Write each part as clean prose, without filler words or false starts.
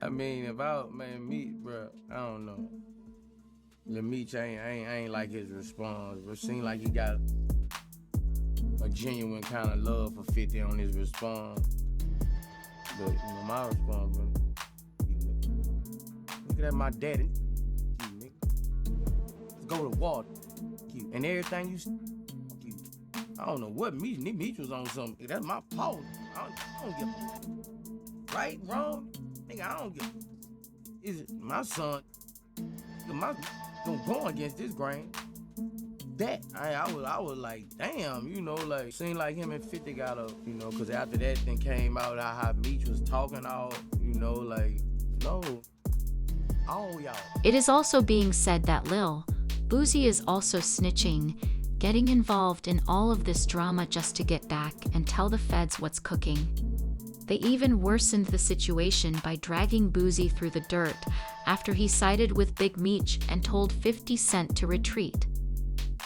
I mean, about man, Meech, bro, I don't know. The Meech, I ain't like his response. It seemed like he got a genuine kind of love for 50 on his response. But you know, my response, bro, look at my daddy. Let's go to water. And everything you, I don't know what Meech was on something. That's my policy. I don't give right, wrong. Nigga, I don't give. Is it my son? Going against this grain. That I was like, damn, you know, like seemed like him and 50 got a, you know, cause after that then came out how Meech was talking all, you know, like, no, all y'all. It is also being said that Lil Boosie is also snitching, getting involved in all of this drama just to get back and tell the feds what's cooking. They even worsened the situation by dragging Boosie through the dirt after he sided with Big Meech and told 50 Cent to retreat.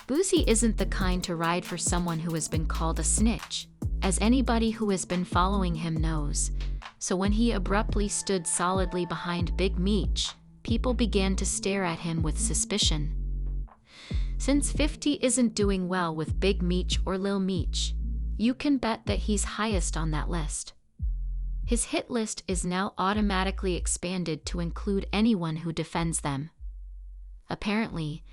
Boosie isn't the kind to ride for someone who has been called a snitch, as anybody who has been following him knows. So when he abruptly stood solidly behind Big Meech, people began to stare at him with suspicion. Since 50 isn't doing well with Big Meech or Lil Meech, you can bet that he's highest on that list. His hit list is now automatically expanded to include anyone who defends them. Apparently,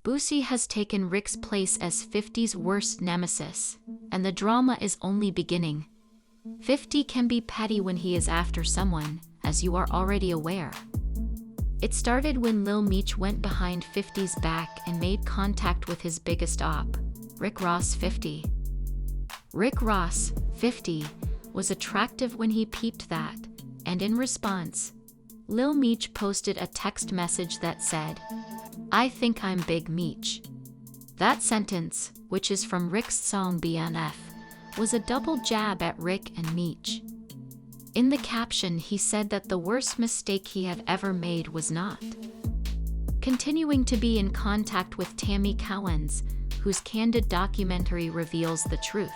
Boosie has taken Rick's place as 50's worst nemesis, and the drama is only beginning. 50 can be petty when he is after someone, as you are already aware. It started when Lil Meech went behind 50's back and made contact with his biggest op, Rick Ross 50. Rick Ross 50 was attractive when he peeped that, and in response, Lil Meech posted a text message that said, "I think I'm Big Meech." That sentence, which is from Rick's song BNF, was a double jab at Rick and Meech. In the caption, he said that the worst mistake he had ever made was not continuing to be in contact with Tammy Cowens, whose candid documentary reveals the truth.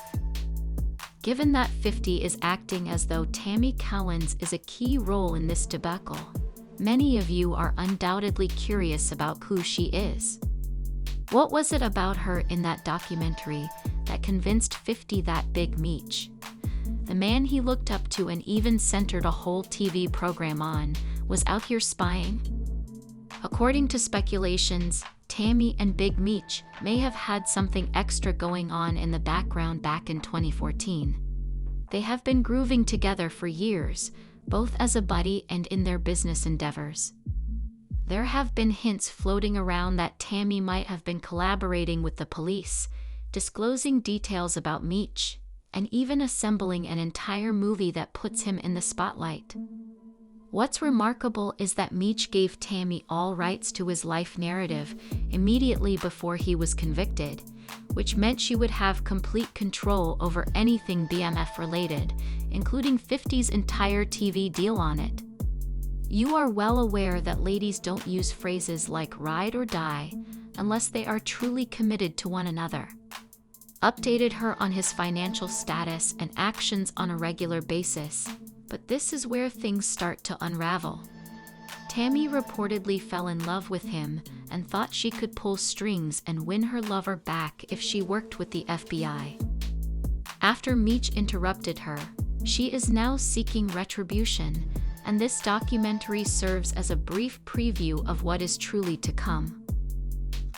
Given that 50 is acting as though Tammy Cowens is a key role in this debacle, many of you are undoubtedly curious about who she is. What was it about her in that documentary that convinced 50 that Big Meech, the man he looked up to and even centered a whole TV program on, was out here spying? According to speculations, Tammy and Big Meech may have had something extra going on in the background back in 2014. They have been grooving together for years, both as a buddy and in their business endeavors. There have been hints floating around that Tammy might have been collaborating with the police, disclosing details about Meech, and even assembling an entire movie that puts him in the spotlight. What's remarkable is that Meech gave Tammy all rights to his life narrative immediately before he was convicted, which meant she would have complete control over anything BMF related, including 50's entire TV deal on it. You are well aware that ladies don't use phrases like ride or die unless they are truly committed to one another. Updated her on his financial status and actions on a regular basis, but this is where things start to unravel. Tammy reportedly fell in love with him and thought she could pull strings and win her lover back if she worked with the FBI. After Meech interrupted her, she is now seeking retribution, and this documentary serves as a brief preview of what is truly to come.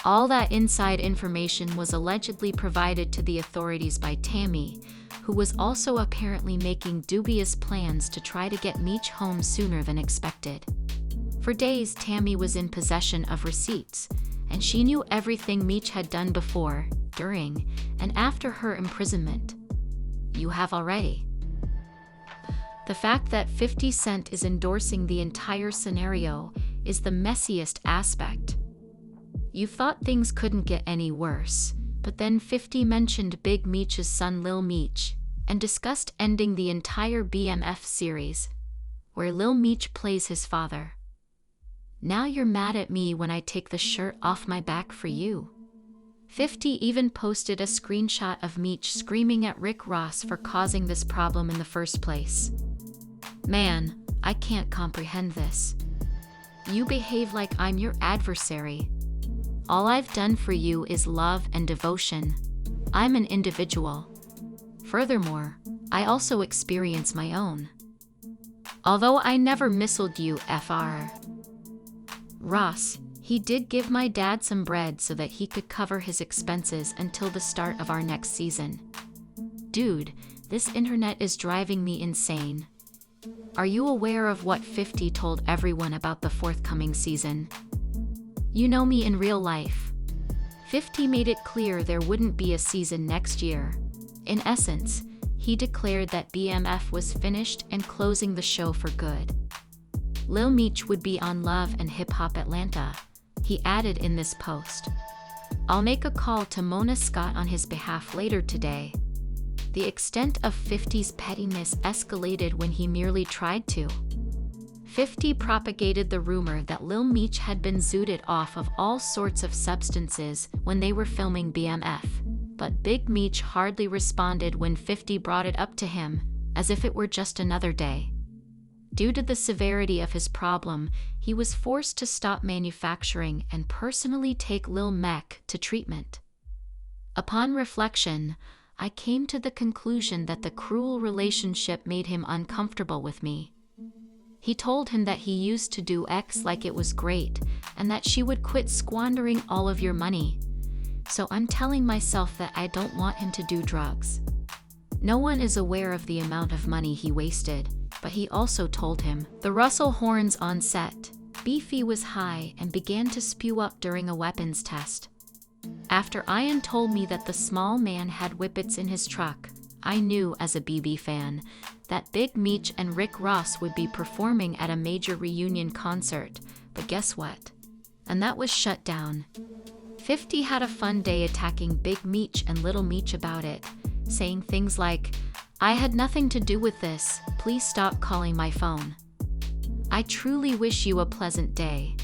All that inside information was allegedly provided to the authorities by Tammy, who was also apparently making dubious plans to try to get Meech home sooner than expected. For days, Tammy was in possession of receipts, and she knew everything Meech had done before, during, and after her imprisonment. You have already. The fact that 50 Cent is endorsing the entire scenario is the messiest aspect. You thought things couldn't get any worse, but then 50 mentioned Big Meech's son Lil Meech, and discussed ending the entire BMF series, where Lil Meech plays his father. Now you're mad at me when I take the shirt off my back for you. 50 even posted a screenshot of Meech screaming at Rick Ross for causing this problem in the first place. Man, I can't comprehend this. You behave like I'm your adversary. All I've done for you is love and devotion. I'm an individual. Furthermore, I also experience my own. Although I never missiled you, Fr. Ross, he did give my dad some bread so that he could cover his expenses until the start of our next season. Dude, this internet is driving me insane. Are you aware of what 50 told everyone about the forthcoming season? You know me in real life. 50 made it clear there wouldn't be a season next year. In essence, he declared that BMF was finished and closing the show for good. Lil Meech would be on Love and Hip Hop Atlanta, he added in this post. I'll make a call to Mona Scott on his behalf later today. The extent of 50's pettiness escalated when he merely tried to. 50 propagated the rumor that Lil Meech had been zooted off of all sorts of substances when they were filming BMF, but Big Meech hardly responded when 50 brought it up to him, as if it were just another day. Due to the severity of his problem, he was forced to stop manufacturing and personally take Lil Mech to treatment. Upon reflection, I came to the conclusion that the cruel relationship made him uncomfortable with me. He told him that he used to do X like it was great, and that she would quit squandering all of your money. So I'm telling myself that I don't want him to do drugs. No one is aware of the amount of money he wasted, but he also told him the Russell horns on set. Beefy was high and began to spew up during a weapons test. After Ian told me that the small man had whippets in his truck, I knew as a BB fan that Big Meech and Rick Ross would be performing at a major reunion concert, but guess what? And that was shut down. 50 had a fun day attacking Big Meech and Little Meech about it, saying things like, I had nothing to do with this, please stop calling my phone. I truly wish you a pleasant day.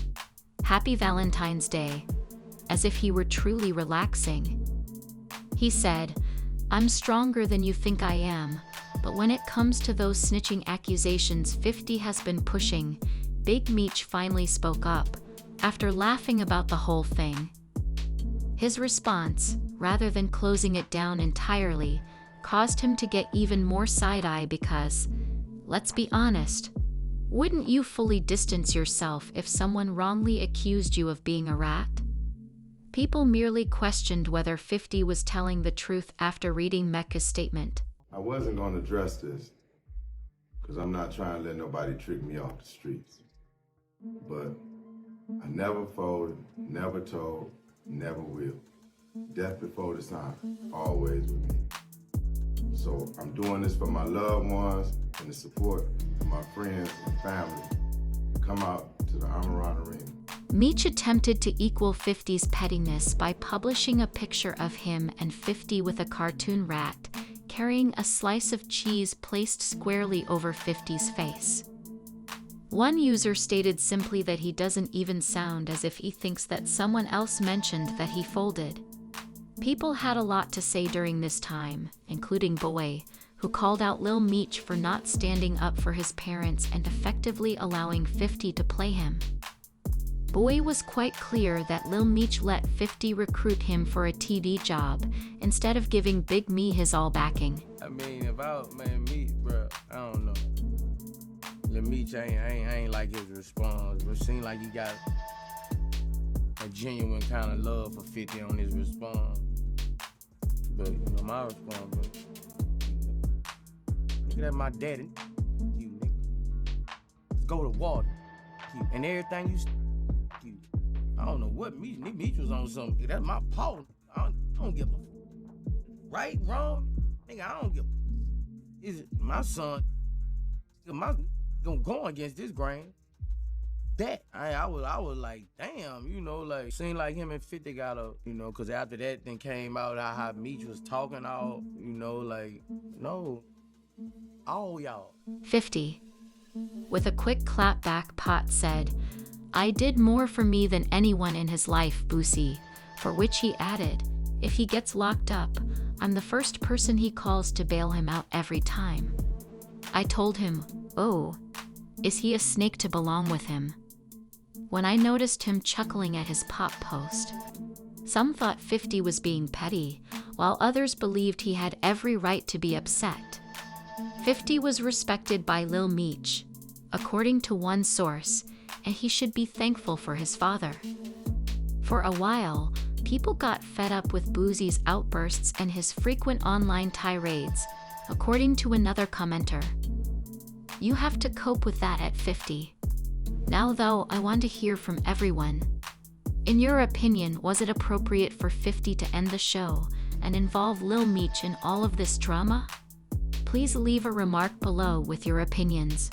Happy Valentine's Day. As if he were truly relaxing. He said, I'm stronger than you think I am, but when it comes to those snitching accusations 50 has been pushing, Big Meech finally spoke up, after laughing about the whole thing. His response, rather than closing it down entirely, caused him to get even more side-eye because, let's be honest, wouldn't you fully distance yourself if someone wrongly accused you of being a rat? People merely questioned whether 50 was telling the truth after reading Mecca's statement. I wasn't going to address this because I'm not trying to let nobody trick me off the streets. But I never folded, never told, never will. Death before the sign, always with me. So I'm doing this for my loved ones and the support of my friends and family to come out to the Amaran Arena. Meech attempted to equal 50's pettiness by publishing a picture of him and 50 with a cartoon rat, carrying a slice of cheese placed squarely over 50's face. One user stated simply that he doesn't even sound as if he thinks that someone else mentioned that he folded. People had a lot to say during this time, including Boy, who called out Lil Meech for not standing up for his parents and effectively allowing 50 to play him. Boy was quite clear that Lil Meech let 50 recruit him for a TV job, instead of giving Big Me his all backing. I mean, Meech, bro, I don't know. Lil Meech, I ain't like his response, but it seemed like he got a genuine kind of love for 50 on his response. But, you know, my response was, look at my daddy, you nigga. Let's go to water, you. And everything you. I don't know what Meech was on something. That's my paw. I don't give a right, wrong. Nigga, I don't give a. Is it my son? Gonna go against this grain. That I was like, damn, you know, like seemed like him and 50 got a, you know, cause after that then came out how Meech was talking all, you know, like, no, all y'all. 50. With a quick clap back, Pot said, I did more for me than anyone in his life, Boosie, for which he added, if he gets locked up, I'm the first person he calls to bail him out every time. I told him, oh, Is he a snake to belong with him? When I noticed him chuckling at his pop post, some thought 50 was being petty, while others believed he had every right to be upset. 50 was respected by Lil Meech, according to one source, and he should be thankful for his father. For a while, people got fed up with Boosie's outbursts and his frequent online tirades, according to another commenter. You have to cope with that at 50. Now though, I want to hear from everyone. In your opinion, was it appropriate for 50 to end the show and involve Lil Meech in all of this drama? Please leave a remark below with your opinions.